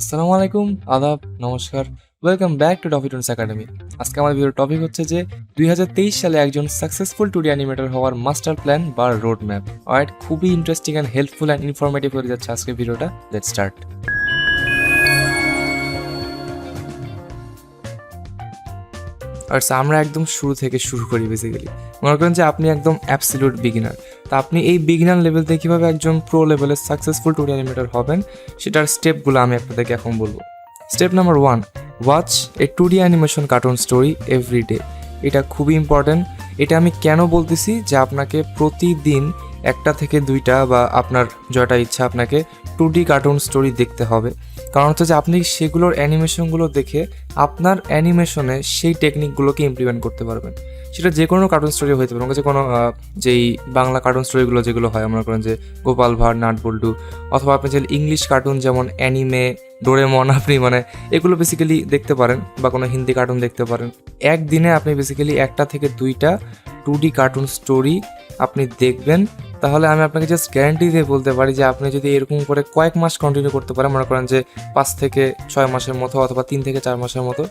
আসসালামু আলাইকুম, আদাব, নমস্কার। Welcome back to Toffeetoons academy. আজকে আমার ভিডিওর টপিক হচ্ছে যে 2023 সালে একজন সাকসেসফুল 2D অ্যানিমেটর হওয়ার মাস্টার প্ল্যান বা রোড ম্যাপ। অলরাইট, খুবই interesting and helpful and informative হয়ে যাচ্ছে আজকের ভিডিওটা। Let's start. আর আমরা একদম শুরু থেকে শুরু করি বেসিক্যালি। মনে করেন যে আপনি একদম অ্যাবসলিউট বিগিনার। তা আপনি এই বিগিনার লেভেল থেকে কীভাবে একজন প্রো লেভেলের সাকসেসফুল 2D অ্যানিমেটর হবেন সেটার স্টেপগুলো আমি আপনাদেরকে এখন বলবো। স্টেপ নাম্বার 1, ওয়াচ এ 2D animation cartoon story every day. এটা খুবই ইম্পর্ট্যান্ট। এটা আমি কেন বলতেছি যে আপনাকে প্রতিদিন একটা থেকে দুইটা বা আপনার যটা ইচ্ছা আপনাকে 2D কার্টুন স্টোরি দেখতে হবে। কারণ হচ্ছে যে আপনি সেগুলোর অ্যানিমেশনগুলো দেখে আপনার অ্যানিমেশনে সেই টেকনিকগুলোকে ইমপ্লিমেন্ট করতে পারবেন। সেটা যে কোনো কার্টুন স্টোরি হতে পারে, যে কোনো যেই বাংলা কার্টুন স্টোরিগুলো যেগুলো হয়, মনে করেন যে গোপাল ভাঁড়, নাট বল্টু, অথবা আপনি যে ইংলিশ কার্টুন যেমন অ্যানিমে, ডোরেমন, আপনি এগুলো বেসিক্যালি দেখতে পারেন, বা কোনো হিন্দি কার্টুন দেখতে পারেন। একদিনে আপনি বেসিক্যালি একটা থেকে দুইটা 2D কার্টুন স্টোরি আপনি দেখবেন। তাহলে আমি আপনাকে জাস্ট গ্যারান্টি দিয়ে বলতে পারি যে আপনি যদি এরকম করে কয়েক মাস কন্টিনিউ করতে পারেন, মনে করেন যে 5 থেকে 6 মাসের মতো অথবা 3 থেকে 4 মাসের মতো,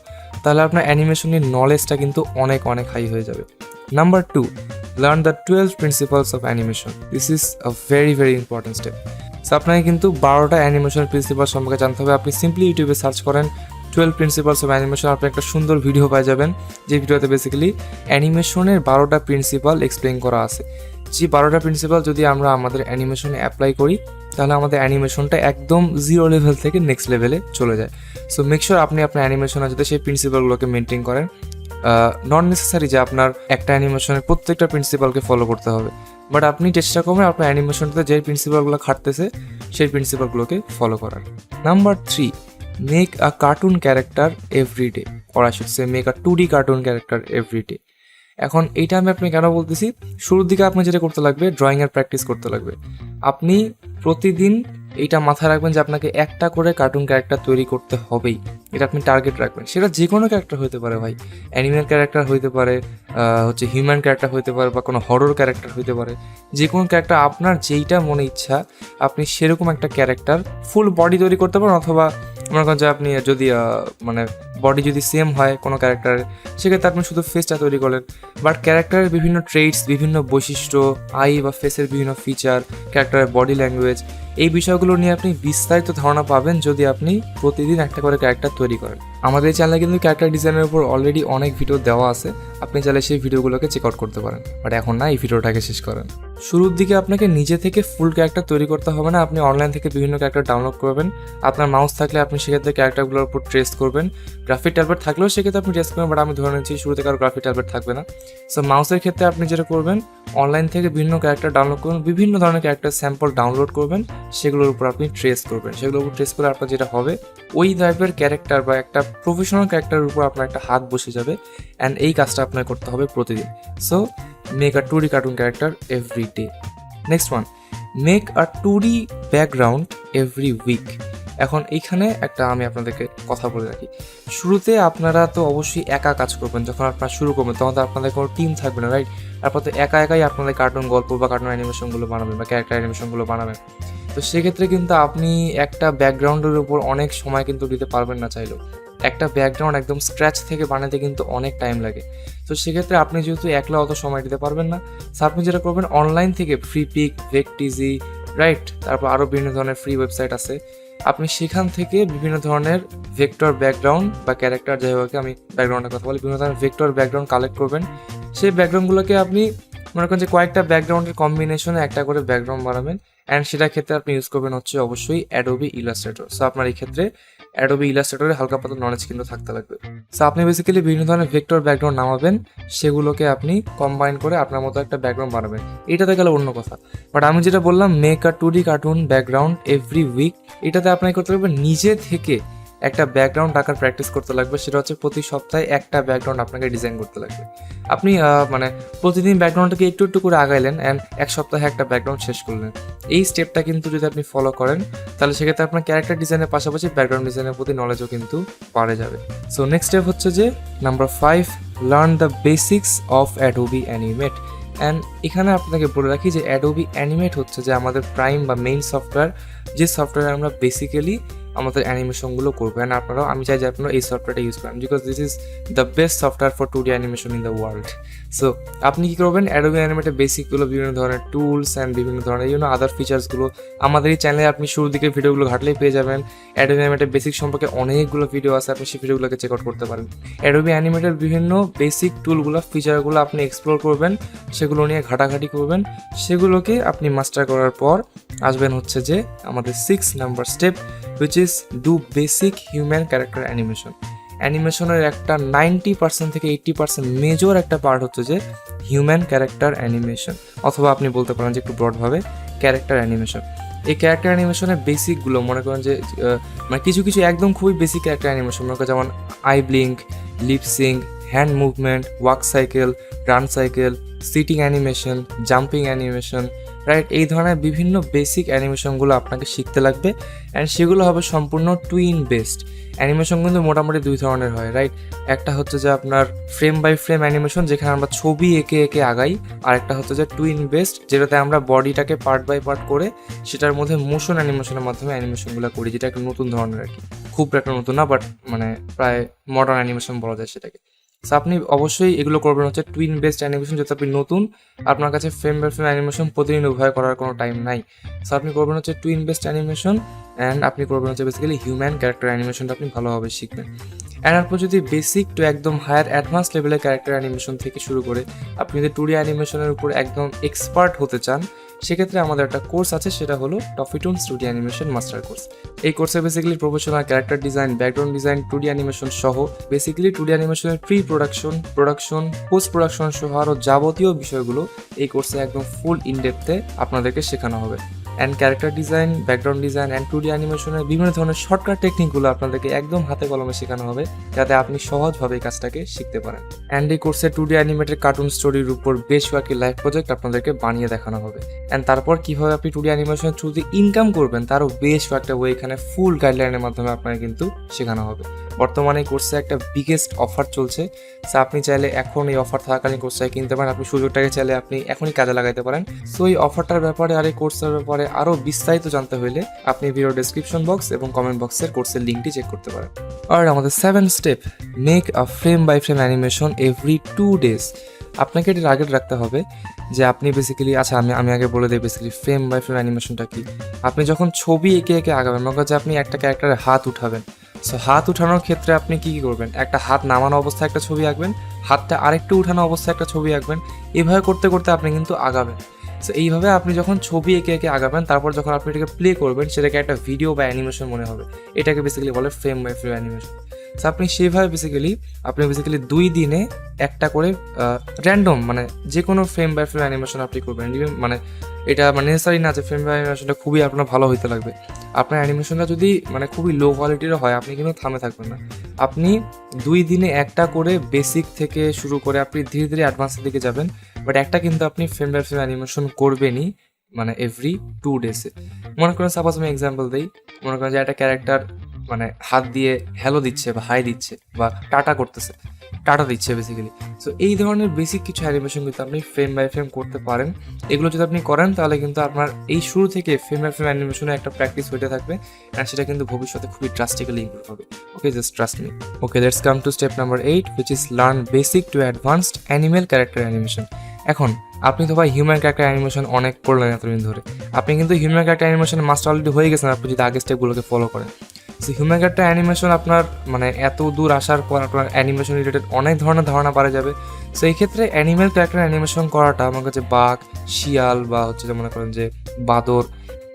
তাহলে আপনার অ্যানিমেশনের নলেজটা কিন্তু অনেক অনেক হাই হয়ে যাবে। Number 2, learn the 12 principles of animation. This is a very very important step. So আপনাকে কিন্তু 12টা অ্যানিমেশন প্রিন্সিপাল সম্পর্কে জানতে হবে। আপনি সিম্পলি ইউটিউবে সার্চ করেন 12 প্রিন্সিপালস অফ অ্যানিমেশন, আপনি একটা সুন্দর ভিডিও পেয়ে যাবেন, যে ভিডিওতে বেসিক্যালি অ্যানিমেশনের 12টা প্রিন্সিপাল এক্সপ্লেন করা আছে। যে 12টা প্রিন্সিপাল যদি আমরা আমাদের অ্যানিমেশনে অ্যাপ্লাই করি, তাহলে আমাদের অ্যানিমেশনটা একদম জিরো লেভেল থেকে নেক্সট লেভেলে চলে যায়। সো মেক শিওর আপনি আপনার অ্যানিমেশনে যাতে সেই প্রিন্সিপালগুলোকে মেনটেন করেন। নট নেসেসারি যে আপনার একটা অ্যানিমেশনের প্রত্যেকটা প্রিন্সিপালকে ফলো করতে হবে, বাট আপনি চেষ্টা করবেন আপনার অ্যানিমেশনটাতে যে প্রিন্সিপালগুলো খাটতেছে সেই প্রিন্সিপালগুলোকে ফলো করার। Number 3, make a cartoon character every day, or I should say make a 2D cartoon character every day. এখন এইটা আমি আপনি কেন বলতেছি, শুরুর দিকে আপনি যেটা করতে লাগবে, ড্রয়িংয়ের প্র্যাকটিস করতে লাগবে। আপনি প্রতিদিন এইটা মাথায় রাখবেন যে আপনাকে একটা করে কার্টুন ক্যারেক্টার তৈরি করতে হবেই। এটা আপনি টার্গেট রাখবেন। সেটা যে কোনো ক্যারেক্টার হতে পারে ভাই, অ্যানিমেল ক্যারেক্টার হইতে পারে, হিউম্যান ক্যারেক্টার হইতে পারে, বা কোনো হরর ক্যারেক্টার হইতে পারে। যে কোনো ক্যারেক্টার আপনার যেইটা মনে ইচ্ছা, আপনি সেরকম একটা ক্যারেক্টার ফুল বডি তৈরি করতে পারেন, অথবা মনে করেন যে আপনি যদি বডি যদি সেম হয় কোনো ক্যারেক্টারের, সেক্ষেত্রে আপনি শুধু ফেসটা তৈরি করলেন। বাট ক্যারেক্টারের বিভিন্ন ট্রেটস, বিভিন্ন বৈশিষ্ট্য, আই বা ফেসের বিভিন্ন ফিচার, ক্যারেক্টারের বডি ল্যাঙ্গুয়েজ, এই বিষয়গুলো নিয়ে আপনি বিস্তারিত ধারণা পাবেন যদি আপনি প্রতিদিন একটা করে ক্যারেক্টার তৈরি করেন। আমাদের চ্যানেলে কিন্তু ক্যারেক্টার ডিজাইনের উপর অলরেডি অনেক ভিডিও দেওয়া আছে, আপনি চাইলে সেই ভিডিওগুলোকে চেক আউট করতে পারেন। বাট এখন না, এই ভিডিওটাকে শেষ করেন। শুরুর দিকে আপনাকে নিজে থেকে ফুল ক্যারেক্টার তৈরি করতে হবে না। আপনি অনলাইন থেকে বিভিন্ন ক্যারেক্টার ডাউনলোড করবেন। আপনার মাউস থাকলে আপনি সেক্ষেত্রে ক্যারেক্টারগুলোর উপর ট্রেস করবেন। গ্রাফিক ট্যাবলেট থাকলেও সেক্ষেত্রে আপনি ট্রেস করবেন, বাট আমি ধরে নিচ্ছি শুরু থেকে আর গ্রাফিক ট্যাবলেট থাকবে না। সো মাউসের ক্ষেত্রে আপনি যেটা করবেন, অনলাইন থেকে বিভিন্ন ক্যারেক্টার ডাউনলোড করবেন, বিভিন্ন ধরনের ক্যারেক্টার স্যাম্পল ডাউনলোড করবেন, সেগুলোর উপর আপনি ট্রেস করবেন। সেগুলোর উপর ট্রেস করে আপনার যেটা হবে, ওই টাইপের ক্যারেক্টার বা একটা প্রফেশনাল ক্যারেক্টারের উপর আপনার একটা হাত বসে যাবে। অ্যান্ড এই কাজটা আপনার করতে হবে প্রতিদিন। So make a 2D cartoon character every day. Next one, make a 2D background every week. এখন এইখানে একটা আমি আপনাদেরকে কথা বলে রাখি, শুরুতে আপনারা তো অবশ্যই একা কাজ করবেন। যখন আপনারা শুরু করবেন তখন তো আপনাদের কোনো টিম থাকবে না, রাইট? তারপর তো একা একাই আপনাদের কার্টুন গল্প বা কার্টুন অ্যানিমেশনগুলো বানাবেন বা ক্যারেক্টার অ্যানিমেশনগুলো বানাবেন। তো সেক্ষেত্রে কিন্তু আপনি একটা ব্যাকগ্রাউন্ডের উপর অনেক সময় কিন্তু দিতে পারবেন না চাইলেও। একটা ব্যাকগ্রাউন্ড একদম স্ক্র্যাচ থেকে বানাতে কিন্তু অনেক টাইম লাগে। তো সেক্ষেত্রে আপনি যেহেতু একলা অত সময় দিতে পারবেন না, সো আপনি যেটা করবেন, অনলাইন থেকে ফ্রি পিক, ভেকটিজি, রাইট, তারপর আরও বিভিন্ন ধরনের ফ্রি ওয়েবসাইট আছে, আপনি সেখান থেকে বিভিন্ন ধরনের ভেক্টর ব্যাকগ্রাউন্ড বা ক্যারেক্টার, যাই হোক আমি ব্যাকগ্রাউন্ডের কথা বলি, বিভিন্ন ধরনের ভেক্টর ব্যাকগ্রাউন্ড কালেক্ট করবেন। সেই ব্যাকগ্রাউন্ডগুলোকে আপনি মনে করেন যে কয়েকটা ব্যাকগ্রাউন্ডের কম্বিনেশনে একটা করে ব্যাকগ্রাউন্ড বানাবেন। অ্যান্ড সেটার ক্ষেত্রে আপনি ইউজ করবেন হচ্ছে অবশ্যই অ্যাডোবি ইলাস্ট্রেটর। সো আপনার এই ক্ষেত্রে অ্যাডোবি ইলাস্ট্রেটরে হালকা পাতলা নলেজ কিন্তু থাকতে লাগবে। সো আপনি বেসিক্যালি বিভিন্ন ধরনের ভেক্টর ব্যাকগ্রাউন্ড নামাবেন, সেগুলোকে আপনি কম্বাইন করে আপনার মতো একটা ব্যাকগ্রাউন্ড বানাবেন। এটাতে গেলে অন্য কথা। বাট আমি যেটা বললাম, make a 2D cartoon background every week, এটাতে আপনাকে করতে লাগবে নিজে থেকে একটা ব্যাকগ্রাউন্ড আঁকার প্র্যাকটিস করতে লাগবে। সেটা হচ্ছে প্রতি সপ্তাহে একটা ব্যাকগ্রাউন্ড আপনাকে ডিজাইন করতে লাগবে। আপনি প্রতিদিন ব্যাকগ্রাউন্ডটাকে একটু একটু করে আগাইলেন অ্যান্ড এক সপ্তাহে একটা ব্যাকগ্রাউন্ড শেষ করলেন। এই স্টেপটা কিন্তু যদি আপনি ফলো করেন, তাহলে সেক্ষেত্রে আপনার ক্যারেক্টার ডিজাইনের পাশাপাশি ব্যাকগ্রাউন্ড ডিজাইনের প্রতি নলেজও কিন্তু বাড়ে যাবে। সো নেক্সট স্টেপ হচ্ছে যে number 5, learn the basics of Adobe animate. And এখানে আপনাকে বলে রাখি যে অ্যাডোবি অ্যানিমেট হচ্ছে যে আমাদের প্রাইম বা মেইন সফটওয়্যার, যে সফটওয়্যার আমরা বেসিক্যালি আমাদের অ্যানিমেশনগুলো করবো। অ্যান্ড আপনারাও, আমি চাই যে আপনারা এই সফটওয়্যারটা ইউজ করেন, because this is the best software for 2D animation in the world. So আপনি কী করবেন, অ্যাডোবি অ্যানিমেটের বেসিকগুলো, বিভিন্ন ধরনের টুলস অ্যান্ড বিভিন্ন ধরনের আদার ফিচার্সগুলো আমাদের এই চ্যানেলে আপনি শুরুর দিকে ভিডিওগুলো ঘাটলেই পেয়ে যাবেন। অ্যাডোবি অ্যানিমেটের বেসিক সম্পর্কে অনেকগুলো ভিডিও আছে, আপনি সেই ভিডিওগুলোকে চেক আউট করতে পারেন। অ্যাডোবি অ্যানিমেটের বিভিন্ন বেসিক টুলগুলো, ফিচারগুলো আপনি এক্সপ্লোর করবেন, সেগুলো নিয়ে ঘাটাঘাটি করবেন, সেগুলোকে আপনি মাস্টার করার পর আসবেন হচ্ছে যে আমাদের 6 number step, which is do basic human character animation. অ্যানিমেশনের একটা 90% থেকে 80% মেজর একটা পার্ট হচ্ছে যে হিউম্যান ক্যারেক্টার অ্যানিমেশন, অথবা আপনি বলতে পারেন যে একটু ব্রডভাবে ক্যারেক্টার অ্যানিমেশন। এই ক্যারেক্টার অ্যানিমেশনের বেসিকগুলো মনে করেন যে মানে কিছু কিছু একদম খুবই বেসিক ক্যারেক্টার অ্যানিমেশন, মনে করেন যেমন eye blink, lip sync, hand movement, walk cycle, run cycle, sitting animation, jumping animation, right? এই ধরনের বিভিন্ন বেসিক অ্যানিমেশনগুলো আপনাকে শিখতে লাগবে, অ্যান্ড সেগুলো হবে সম্পূর্ণ টুইন বেসড। অ্যানিমেশন কিন্তু মোটামুটি 2 ধরনের হয়, রাইট? একটা হচ্ছে যে আপনার ফ্রেম বাই ফ্রেম অ্যানিমেশন, যেখানে আমরা ছবি এঁকে এঁকে আগাই, আর একটা হচ্ছে যে টুইন বেসড, যেটাতে আমরা বডিটাকে পার্ট বাই পার্ট করে সেটার মধ্যে মোশন অ্যানিমেশনের মাধ্যমে অ্যানিমেশনগুলো করি, যেটা একটা নতুন ধরনের আর কি, খুব একটা নতুন না, বাট মানে প্রায় মডার্ন অ্যানিমেশন বলা যায় সেটাকে। সো আপনি অবশ্যই এগুলো করবেন হচ্ছে টুইন বেসড অ্যানিমেশন, যেহেতু আপনি নতুন, আপনার কাছে ফ্রেম বাই ফ্রেম অ্যানিমেশন প্রতিদিন উভয় করার কোনো টাইম নাই। সো আপনি করবেন হচ্ছে টুইন বেসড অ্যানিমেশন, অ্যান্ড আপনি করবেন হচ্ছে বেসিক্যালি হিউম্যান ক্যারেক্টার অ্যানিমেশনটা আপনি ভালোভাবে শিখবেন। অ্যান্ড তারপর যদি বেসিক টু একদম হায়ার অ্যাডভান্স লেভেলের ক্যারেক্টার অ্যানিমেশন থেকে শুরু করে আপনি যদি 2D অ্যানিমেশনের উপর একদম এক্সপার্ট হতে চান, সেক্ষেত্রে আমাদের একটা কোর্স আছে, সেটা হলো ToffeeToons 2D animation master course. এই কোর্সে basically professional character design, background design, 2D animation সহ বেসিক্যালি 2D অ্যানিমেশনের প্রি প্রোডাকশন, পোস্ট প্রোডাকশন সহ আরও যাবতীয় বিষয়গুলো এই কোর্সে একদম ফুল ইনডেপথে আপনাদেরকে শেখানো হবে। And character design, background design and 2D অ্যানিমেশনের বিভিন্ন ধরনের শর্টকাট টেকনিকগুলো আপনাদেরকে একদম হাতে কলমে শেখানো হবে, যাতে আপনি সহজভাবে এই কাজটাকে শিখতে পারেন। অ্যান্ড এই কোর্সে 2D অ্যানিমেটেড কার্টুন স্টোরির উপর বেশ কয়েকটি লাইভ প্রজেক্ট আপনাদেরকে বানিয়ে দেখানো হবে। অ্যান্ড তারপর কীভাবে আপনি 2D অ্যানিমেশনের থ্রুতে ইনকাম করবেন, তারও বেশ কয়েকটা ওয়ে এখানে ফুল গাইডলাইনের মাধ্যমে আপনাকে কিন্তু শেখানো হবে। বর্তমানে এই কোর্সে একটা বিগেস্ট অফার চলছে, সো আপনি চাইলে এখন এই অফার থাকাকালীন কোর্সটাকে কিনতে পারেন, আপনি সুযোগটাকে চাইলে আপনি এখনই কাজে লাগাতে পারেন। সো এই অফারটার ব্যাপারে আর এই কোর্সের ব্যাপারে আরও বিস্তারিত জানতে হলে আপনি ভিডিও ডেসক্রিপশন বক্স এবং কমেন্ট বক্সের কোর্সের লিঙ্কটি চেক করতে পারেন। আর আমাদের 7 step, make a frame by frame animation every 2 days। আপনাকে এটা টার্গেট রাখতে হবে যে আপনি বেসিক্যালি, আচ্ছা আমি আগে বলে দিই বেসিক্যালি ফ্রেম বাই ফ্রেম অ্যানিমেশনটা কি। আপনি যখন ছবি এঁকে এঁকে আগাবেন, মনে করেন যে আপনি একটা ক্যারেক্টারের হাত উঠাবেন, সো হাত উঠানোর ক্ষেত্রে আপনি কী করবেন, একটা হাত নামানো অবস্থায় একটা ছবি আঁকবেন, হাতটা আরেকটু উঠানো অবস্থায় একটা ছবি আঁকবেন, এভাবে করতে করতে আপনি কিন্তু আগাবেন। সো এইভাবে আপনি যখন ছবি এঁকে এঁকে আগাবেন, তারপর যখন আপনি এটাকে প্লে করবেন, সেটাকে একটা ভিডিও বা অ্যানিমেশন মনে হবে, এটাকে বেসিক্যালি বলে frame by frame animation. So আপনি সেইভাবে আপনি বেসিক্যালি 2 দিনে একটা করে র্যান্ডম মানে যে কোনো ফ্রেম বাই ফ্রেম অ্যানিমেশন আপনি করবেন। মানে এটা মানে নেসেসারি না যে ফ্রেম বাই অ্যানিমেশনটা খুবই আপনার ভালো হইতে লাগবে। আপনার অ্যানিমেশনটা যদি মানে খুবই লো কোয়ালিটিরও হয়, আপনি কিন্তু থামে থাকবেন না। আপনি 2 দিনে একটা করে বেসিক থেকে শুরু করে আপনি ধীরে ধীরে অ্যাডভান্সের দিকে যাবেন, বাট একটা কিন্তু আপনি ফ্রেম বাই ফ্রেম অ্যানিমেশন করবেনই, মানে এভরি 2 days-এ। মনে করেন সাপোজ আমি এক্সাম্পল দিই, মনে করেন যে একটা ক্যারেক্টার মানে হাত দিয়ে হ্যালো দিচ্ছে বা হাই দিচ্ছে বা টাটা দিচ্ছে বেসিক্যালি। সো এই ধরনের বেসিক কিছু অ্যানিমেশন কিন্তু আপনি ফ্রেম বাই ফ্রেম করতে পারেন। এগুলো যদি আপনি করেন, তাহলে কিন্তু আপনার এই শুরু থেকে ফ্রেম বাই ফ্রেম অ্যানিমেশনে একটা প্র্যাকটিস হতে থাকবে, আর সেটা কিন্তু ভবিষ্যতে খুবই ড্রাস্টিক্যালি ইমপ্রুভ হবে। Okay, just trust me. Okay, let's come to step number 8, which is learn basic to advanced animal character animation. এখন আপনি তো ভাই হিউম্যান ক্যারেক্টার অ্যানিমেশন অনেক করলেন এতদিন ধরে, আপনি কিন্তু human character animation master already হয়ে গেছেন, আপনি যদি আগের স্টেপগুলোকে ফলো করেন। সো হিউম্যান ক্যারেক্টার অ্যানিমেশন আপনার মানে এত দূর আসার পর আপনার অ্যানিমেশন রিলেটেড অনেক ধরনের ধারণা পারা যাবে। সো এই ক্ষেত্রে অ্যানিমেল ক্যারেক্টার অ্যানিমেশন করাটা আমার কাছে বাঘ, শিয়াল বা হচ্ছে যে মনে করেন যে বাঁদর,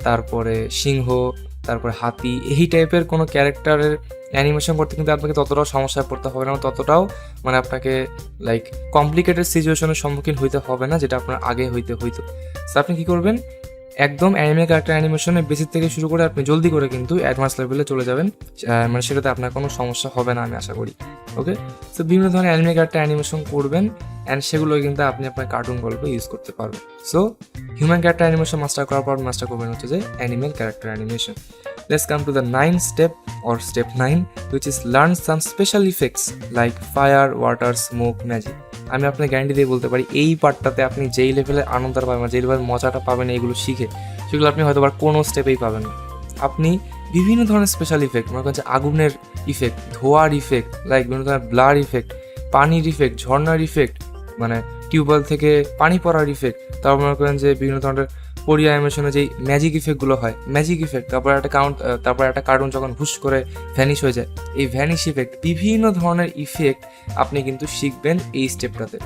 তারপরে সিংহ, তারপরে হাতি, এই টাইপের কোনো ক্যারেক্টারের অ্যানিমেশন করতে কিন্তু আপনাকে ততটাও সমস্যায় পড়তে হবে না, ততটাও মানে আপনাকে লাইক কমপ্লিকেটেড সিচুয়েশনের সম্মুখীন হইতে হবে না, যেটা আপনার আগে হইতো। সো আপনি কী করবেন, একদম অ্যানিমে ক্যারেক্টার অ্যানিমেশনের বেসিক থেকে শুরু করে আপনি জলদি করে কিন্তু অ্যাডভান্স লেভেলে চলে যাবেন, মানে সেটাতে আপনার কোনো সমস্যা হবে না আমি আশা করি। ওকে, সো বিভিন্ন ধরনের অ্যানিমে ক্যারেক্টার অ্যানিমেশন করবেন, অ্যান্ড সেগুলো কিন্তু আপনি আপনার কার্টুন গল্পে ইউজ করতে পারবেন। So human character animation master করার পর মাস্টার করবেন হচ্ছে যে animal character animation. Let's come to the 9th step or step 9, which is learn some special effects like fire, water, smoke, magic. আমি আপনাকে গ্যারান্টি দিয়ে বলতে পারি এই পার্টটাতে আপনি যেই লেভেলের আনন্দটা পাবেন, যেই লেভেলের মজাটা পাবেন এইগুলো শিখে, সেগুলো আপনি হয়তো কোনো স্টেপেই পাবেন না। আপনি বিভিন্ন ধরনের স্পেশাল ইফেক্ট, মনে করেন যে আগুনের ইফেক্ট, ধোয়ার ইফেক্ট, লাইক বিভিন্ন ধরনের ব্লার ইফেক্ট, পানির ইফেক্ট, ঝর্ণার ইফেক্ট, মানে টিউবওয়েল থেকে পানি পড়ার ইফেক্ট, তারপর মনে করেন যে বিভিন্ন ধরনের কোরিয়া অ্যানিমেশনে যেই ম্যাজিক ইফেক্টগুলো হয়, ম্যাজিক ইফেক্ট, তারপর একটা কার্টুন যখন হুশ করে ভ্যানিশ হয়ে যায়, এই ভ্যানিশ ইফেক্ট, বিভিন্ন ধরনের ইফেক্ট আপনি কিন্তু শিখবেন এই স্টেপটাতে।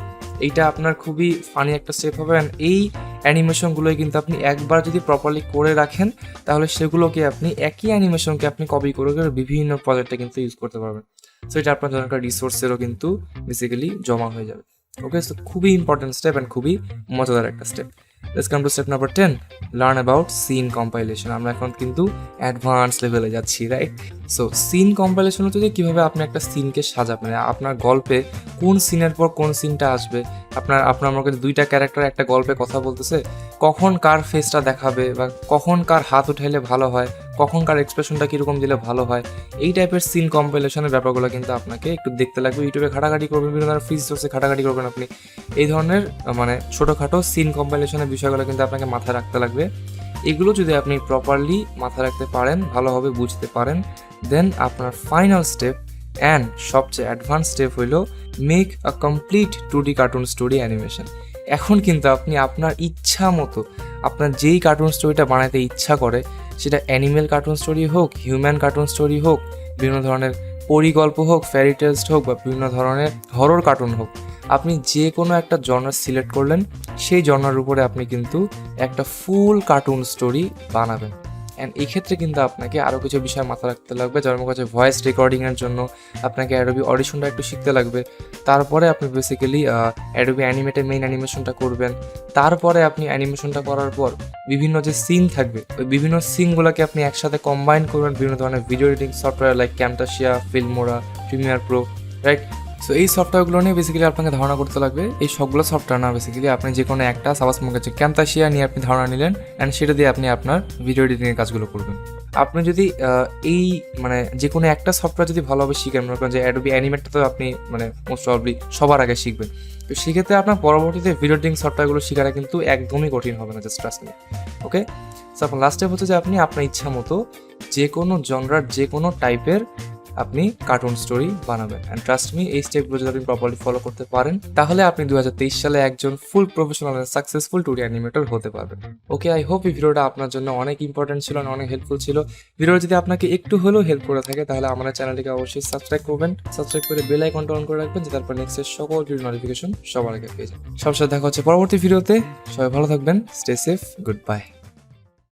এইটা আপনার খুবই ফানি একটা স্টেপ হবে। অ্যান্ড এই অ্যানিমেশনগুলোই কিন্তু আপনি একবার যদি প্রপারলি করে রাখেন, তাহলে সেগুলোকে আপনি একই অ্যানিমেশনকে আপনি কপি করে করে বিভিন্ন প্রজেক্টে কিন্তু ইউজ করতে পারবেন। সো এটা আপনার দরকার রিসোর্সেরও কিন্তু বেসিক্যালি জমা হয়ে যাবে। ওকে, সো খুবই ইম্পর্টেন্ট স্টেপ অ্যান্ড খুবই মজাদার একটা step. Let's come to step number 10, learn about scene compilation. আমরা এখন কিন্তু অ্যাডভান্স লেভেলে যাচ্ছি, রাইট? সো সিন কম্পাইলেশন হচ্ছে যে কীভাবে আপনি একটা সিনকে সাজাবেন, আপনার গল্পে কোন সিনের পর কোন সিনটা আসবে। আপনার আমার কাছে দুইটা ক্যারেক্টার একটা গল্পে কথা বলতেছে, কখন কার ফেসটা দেখাবে বা কখন কার হাত উঠাইলে ভালো হয়, কখন কার এক্সপ্রেশনটা কীরকম দিলে ভালো হয়, এই টাইপের সিন কম্পাইলেশনের ব্যাপারগুলো কিন্তু আপনাকে একটু দেখতে লাগবে। ইউটিউবে ঘাটাঘাটি করবেন, বিভিন্ন ধরনের ফ্রি সোর্সে ঘাটাঘাটি করবেন আপনি। এই ধরনের মানে ছোটোখাটো সিন কম্পাইলেশনের বিষয়গুলো কিন্তু আপনাকে মাথায় রাখতে লাগবে। এগুলো যদি আপনি প্রপারলি মাথায় রাখতে পারেন, ভালোভাবে বুঝতে পারেন, দেন আপনার ফাইনাল স্টেপ অ্যান্ড সবচেয়ে অ্যাডভান্স স্টেপ হইল make a complete 2D cartoon story animation. এখন কিন্তু আপনি আপনার ইচ্ছা মতো আপনার যেই কার্টুন স্টোরিটা বানাতে ইচ্ছা করে, সেটা অ্যানিমেল কার্টুন স্টোরি হোক, হিউম্যান কার্টুন স্টোরি হোক, বিভিন্ন ধরনের পরিগল্প হোক, ফ্যারি টেলস হোক, বা বিভিন্ন ধরনের হরর কার্টুন হোক, আপনি যে কোনো একটা জনরার সিলেক্ট করলেন, সেই জনরার উপরে আপনি কিন্তু একটা ফুল কার্টুন স্টোরি বানাবেন। অ্যান্ড এই ক্ষেত্রে কিন্তু আপনাকে আরও কিছু বিষয় মাথায় রাখতে লাগবে, যেমন কাছে ভয়েস রেকর্ডিংয়ের জন্য আপনাকে অ্যাডোবি অডিশনটা একটু শিখতে লাগবে। তারপরে আপনি বেসিক্যালি অ্যাডোবি অ্যানিমেটের মেইন অ্যানিমেশনটা করবেন। তারপরে আপনি অ্যানিমেশনটা করার পর বিভিন্ন যে সিন থাকবে, ওই বিভিন্ন সিনগুলোকে আপনি একসাথে কম্বাইন করবেন বিভিন্ন ধরনের video editing software like ক্যামটাশিয়া, Filmora, Premiere Pro, right? So এই সফটওয়্যারগুলো নিয়ে বেসিক্যালি আপনাকে ধারণা করতে লাগবে। এই সবগুলো সফটওয়্যার না, বেসিক্যালি আপনি যে কোনো একটা সাপোজ মনে করছে ক্যামটাশিয়া নিয়ে আপনি ধারণা নিলেন, অ্যান্ড সেটা দিয়ে আপনি আপনার ভিডিও এডিটিংয়ের কাজগুলো করবেন। আপনি যদি এই মানে যে কোনো একটা সফটওয়্যার যদি ভালোভাবে শিখেন, মনে করেন যে অ্যাডোবি অ্যানিমেটটা তো আপনি মানে মোস্ট প্রবাবলি সবার আগে শিখবেন, তো সেক্ষেত্রে আপনার পরবর্তীতে ভিডিও এডিটিং সফটওয়্যারগুলো শেখাটা কিন্তু একদমই কঠিন হবে না, জাস্ট ট্রাস্ট মি। ওকে, সো আপনার লাস্ট স্টেপ হচ্ছে যে আপনি আপনার ইচ্ছা মতো যে কোনো জনরার যে কোনো টাইপের আপনি কার্টুন স্টোরি বানাবেন। অ্যান্ড ট্রাস্ট মি, এই স্টেপগুলো যদি আপনি প্রপারলি ফলো করতে পারেন, তাহলে আপনি 2023 সালে একজন ফুল প্রফেশনাল সাকসেসফুল 2D অ্যানিমেটর হতে পারবেন। ওকে, আই হোপ এই ভিডিওটা আপনার জন্য অনেক ইম্পর্টেন্ট ছিল, অনেক হেল্পফুল ছিল। ভিডিও যদি আপনাকে একটু হলেও হেল্প করে থাকে, তাহলে আমাদের চ্যানেলটিকে অবশ্যই সাবস্ক্রাইব করবেন, সাবস্ক্রাইব করে বেল আইকনটা অন করে রাখবেন, যে তারপর নেক্সটের সকল ভিডিও নোটিফিকেশন সবার আগে পেয়ে যাবেন। সবার সাথে দেখা হচ্ছে পরবর্তী ভিডিওতে। সবাই ভালো থাকবেন, স্টে সেফ, গুড বাই।